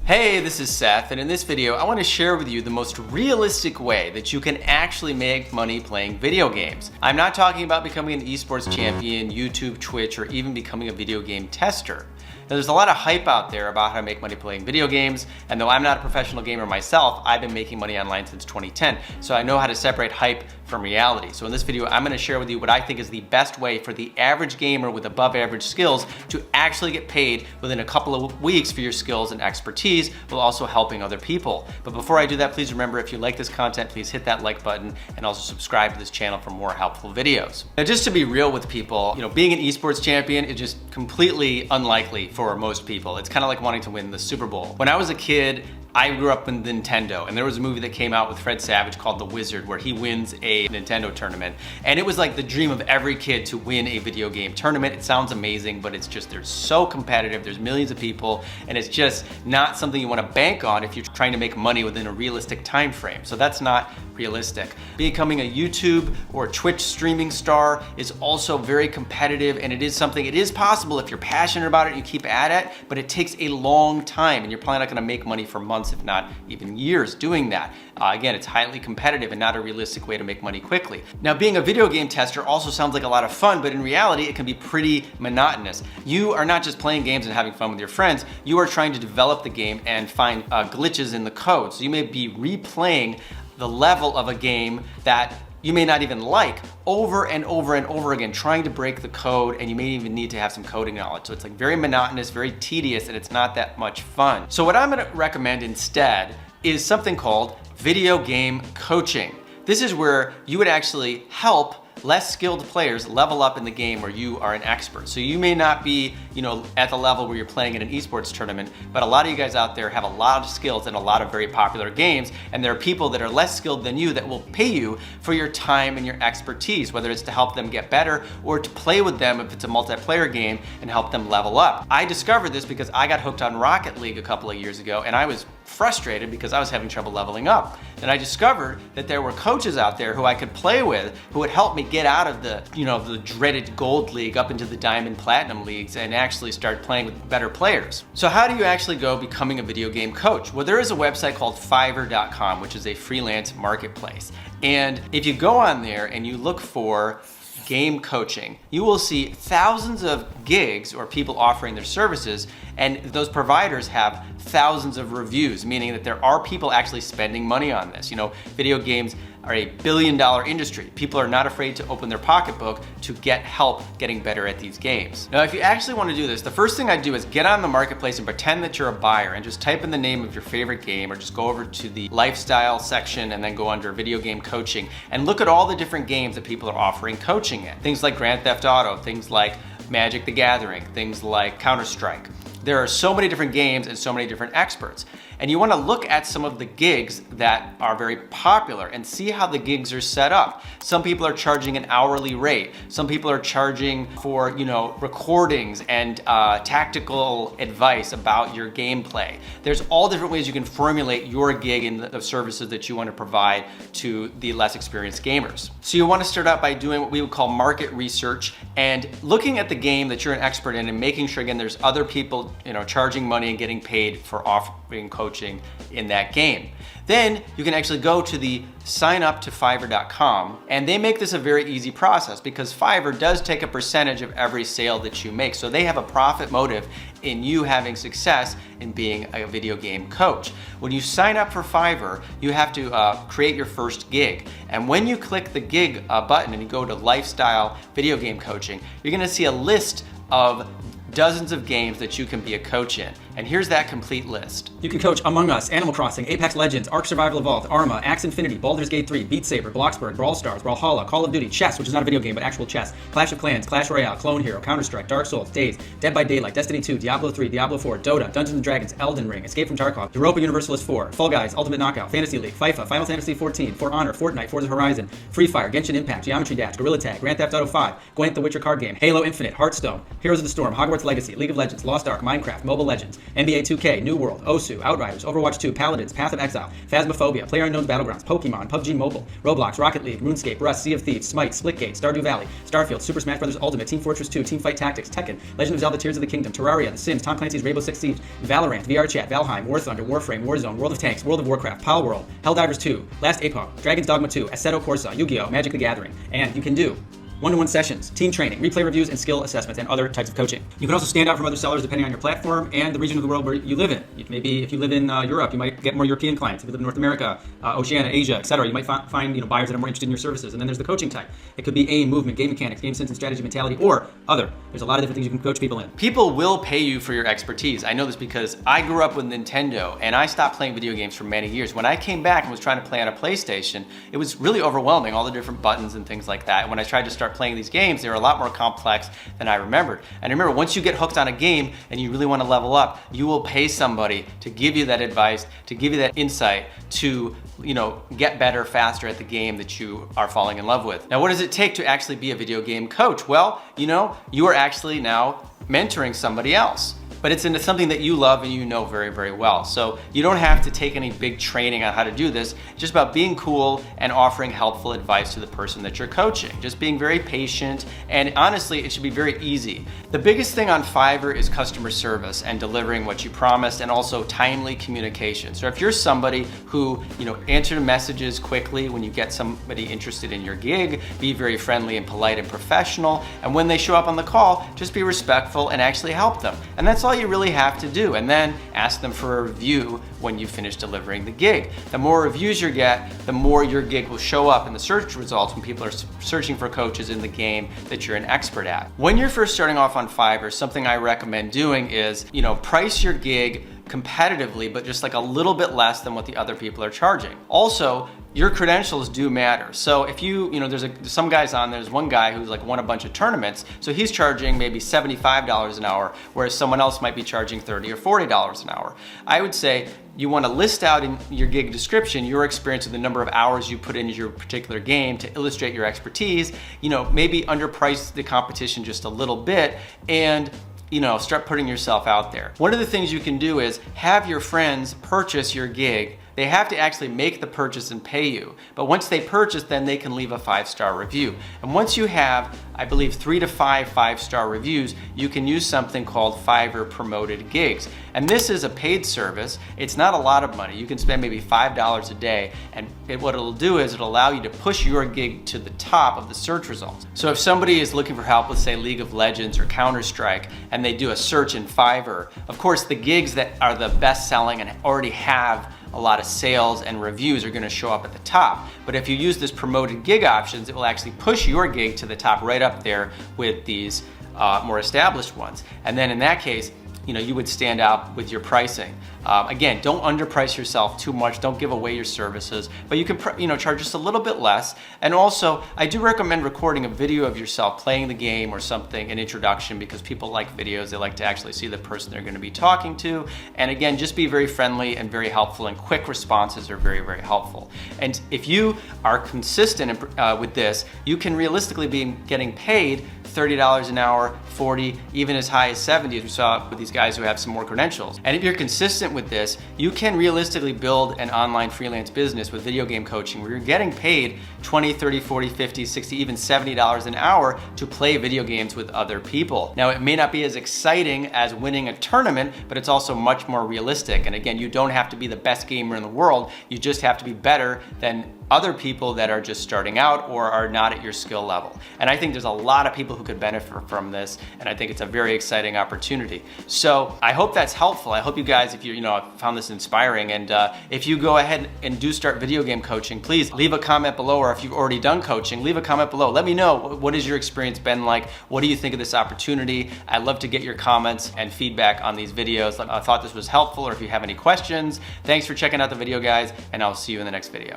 Hey, this is Seth, and in this video I want to share with you the most realistic way that you can actually make money playing video games. I'm not talking about becoming an esports champion, YouTube, Twitch, or even becoming a video game tester. Now, there's a lot of hype out there about how to make money playing video games, and though I'm not a professional gamer myself, I've been making money online since 2010, so I know how to separate hype from reality. So in this video, I'm going to share with you what I think is the best way for the average gamer with above average skills to actually get paid within a couple of weeks for your skills and expertise, while also helping other people. But before I do that, please remember, if you like this content, please hit that like button and also subscribe to this channel for more helpful videos. Now, just to be real with people, being an esports champion is just completely unlikely for most people. It's kind of like wanting to win the Super Bowl. When I was a kid, I grew up in Nintendo, and there was a movie that came out with Fred Savage called The Wizard, where he wins a Nintendo tournament. And it was like the dream of every kid to win a video game tournament. It sounds amazing, but they're so competitive. There's millions of people, and it's just not something you want to bank on if you're trying to make money within a realistic time frame. So that's not realistic. Becoming a YouTube or Twitch streaming star is also very competitive, and it is possible if you're passionate about it, you keep at it, but it takes a long time, and you're probably not going to make money for months, if not even years, doing that. Again, it's highly competitive and not a realistic way to make money quickly. Now, being a video game tester also sounds like a lot of fun, but in reality, it can be pretty monotonous. You are not just playing games and having fun with your friends, you are trying to develop the game and find glitches in the code. So you may be replaying the level of a game that you may not even like over and over and over again, trying to break the code, and you may even need to have some coding knowledge. So it's like very monotonous, very tedious, and it's not that much fun. So what I'm gonna recommend instead is something called video game coaching. This is where you would actually help less skilled players level up in the game where you are an expert. So you may not be, at the level where you're playing in an esports tournament, but a lot of you guys out there have a lot of skills in a lot of very popular games, and there are people that are less skilled than you that will pay you for your time and your expertise, whether it's to help them get better or to play with them if it's a multiplayer game and help them level up. I discovered this because I got hooked on Rocket League a couple of years ago, and I was frustrated because I was having trouble leveling up. And I discovered that there were coaches out there who I could play with who would help me get out of the, the dreaded gold league up into the diamond platinum leagues and actually start playing with better players. So how do you actually go becoming a video game coach? Well, there is a website called Fiverr.com, which is a freelance marketplace. And if you go on there and you look for game coaching, you will see thousands of gigs or people offering their services, and those providers have thousands of reviews, meaning that there are people actually spending money on this. Video games are a billion-dollar industry. People are not afraid to open their pocketbook to get help getting better at these games. Now, if you actually want to do this, the first thing I'd do is get on the marketplace and pretend that you're a buyer and just type in the name of your favorite game, or just go over to the lifestyle section and then go under video game coaching and look at all the different games that people are offering coaching in. Things like Grand Theft Auto, things like Magic the Gathering, things like Counter-Strike. There are so many different games and so many different experts. And you want to look at some of the gigs that are very popular and see how the gigs are set up. Some people are charging an hourly rate. Some people are charging for, recordings and tactical advice about your gameplay. There's all different ways you can formulate your gig and the services that you want to provide to the less experienced gamers. So you want to start out by doing what we would call market research and looking at the game that you're an expert in and making sure, again, there's other people, charging money and getting paid for offering coaching in that game. Then you can actually go to the sign up to Fiverr.com, and they make this a very easy process because Fiverr does take a percentage of every sale that you make. So they have a profit motive in you having success in being a video game coach. When you sign up for Fiverr, you have to create your first gig. And when you click the gig button and you go to lifestyle video game coaching, you're gonna see a list of dozens of games that you can be a coach in. And here's that complete list. You can coach Among Us, Animal Crossing, Apex Legends, Ark Survival Evolved, Arma, Axie Infinity, Baldur's Gate 3, Beat Saber, Bloxburg, Brawl Stars, Brawlhalla, Call of Duty, Chess, which is not a video game but actual chess, Clash of Clans, Clash Royale, Clone Hero, Counter-Strike, Dark Souls, Days, Dead by Daylight, Destiny 2, Diablo 3, Diablo 4, Dota, Dungeons & Dragons, Elden Ring, Escape from Tarkov, Europa Universalis 4, Fall Guys, Ultimate Knockout, Fantasy League, FIFA, Final Fantasy 14, For Honor, Fortnite, Forza Horizon, Free Fire, Genshin Impact, Geometry Dash, Gorilla Tag, Grand Theft Auto 5, Gwent the Witcher card game, Halo Infinite, Hearthstone, Heroes of the Storm, Hogwarts Legacy, League of Legends, Lost Ark, Minecraft, Mobile Legends, NBA 2K, New World, Osu, Outriders, Overwatch 2, Paladins, Path of Exile, Phasmophobia, PlayerUnknown's Battlegrounds, Pokemon, PUBG Mobile, Roblox, Rocket League, RuneScape, Rust, Sea of Thieves, Smite, Splitgate, Stardew Valley, Starfield, Super Smash Bros. Ultimate, Team Fortress 2, Teamfight Tactics, Tekken, Legend of Zelda Tears of the Kingdom, Terraria, The Sims, Tom Clancy's Rainbow Six Siege, Valorant, VRChat, Valheim, War Thunder, Warframe, Warzone, World of Tanks, World of Warcraft, Palworld, Helldivers 2, Last Apoc, Dragon's Dogma 2, Assetto Corsa, Yu-Gi-Oh!, Magic the Gathering, and you can do one-to-one sessions, team training, replay reviews, and skill assessments, and other types of coaching. You can also stand out from other sellers depending on your platform and the region of the world where you live in. Maybe if you live in Europe, you might get more European clients. If you live in North America, Oceania, Asia, etc., you might find buyers that are more interested in your services. And then there's the coaching type. It could be aim, movement, game mechanics, game sense and strategy, mentality, or other. There's a lot of different things you can coach people in. People will pay you for your expertise. I know this because I grew up with Nintendo and I stopped playing video games for many years. When I came back and was trying to play on a PlayStation, it was really overwhelming, all the different buttons and things like that. And when I tried to start playing these games, they were a lot more complex than I remembered. And remember, once you get hooked on a game and you really want to level up, you will pay somebody to give you that advice, to give you that insight to, get better faster at the game that you are falling in love with. Now, what does it take to actually be a video game coach? Well, you are actually now mentoring somebody else. But it's into something that you love and you know very, very well. So you don't have to take any big training on how to do this. It's just about being cool and offering helpful advice to the person that you're coaching. Just being very patient, and honestly, it should be very easy. The biggest thing on Fiverr is customer service and delivering what you promised, and also timely communication. So if you're somebody who, answer messages quickly when you get somebody interested in your gig, be very friendly and polite and professional, and when they show up on the call, just be respectful and actually help them. And that's all you really have to do, and then ask them for a review when you finish delivering the gig. The more reviews you get, the more your gig will show up in the search results when people are searching for coaches in the game that you're an expert at. When you're first starting off on Fiverr, something I recommend doing is, price your gig competitively, but just like a little bit less than what the other people are charging. Also, your credentials do matter. So if there's some guys on, there's one guy who's won a bunch of tournaments, so he's charging maybe $75 an hour, whereas someone else might be charging $30 or $40 an hour. I would say you want to list out in your gig description your experience with the number of hours you put into your particular game to illustrate your expertise. Maybe underprice the competition just a little bit, and start putting yourself out there. One of the things you can do is have your friends purchase your gig. They have to actually make the purchase and pay you. But once they purchase, then they can leave a 5-star review. And once you have, I believe, 3 to 5 5-star reviews, you can use something called Fiverr Promoted Gigs. And this is a paid service. It's not a lot of money. You can spend maybe $5 a day, and what it'll do is it'll allow you to push your gig to the top of the search results. So if somebody is looking for help with, say, League of Legends or Counter-Strike, and they do a search in Fiverr, of course, the gigs that are the best selling and already have a lot of sales and reviews are going to show up at the top. But if you use this promoted gig options, it will actually push your gig to the top, right up there with these more established ones. And then in that case, you would stand out with your pricing. Again, don't underprice yourself too much. Don't give away your services, but you can, charge just a little bit less. And also, I do recommend recording a video of yourself playing the game or something, an introduction, because people like videos. They like to actually see the person they're going to be talking to. And again, just be very friendly and very helpful, and quick responses are very, very helpful. And if you are consistent with this, you can realistically be getting paid $30 an hour, $40, even as high as $70, as we saw with these guys who have some more credentials. And if you're consistent with this, you can realistically build an online freelance business with video game coaching where you're getting paid $20, $30, $40, $50, $60, even $70 an hour to play video games with other people. Now, it may not be as exciting as winning a tournament, but it's also much more realistic. And again, you don't have to be the best gamer in the world. You just have to be better than other people that are just starting out or are not at your skill level. And I think there's a lot of people who could benefit from this, and I think it's a very exciting opportunity. So I hope that's helpful. I hope you guys, if you found this inspiring, and if you go ahead and do start video game coaching, please leave a comment below, or if you've already done coaching, leave a comment below. Let me know, what has your experience been like? What do you think of this opportunity? I'd love to get your comments and feedback on these videos. I thought this was helpful, or if you have any questions. Thanks for checking out the video, guys, and I'll see you in the next video.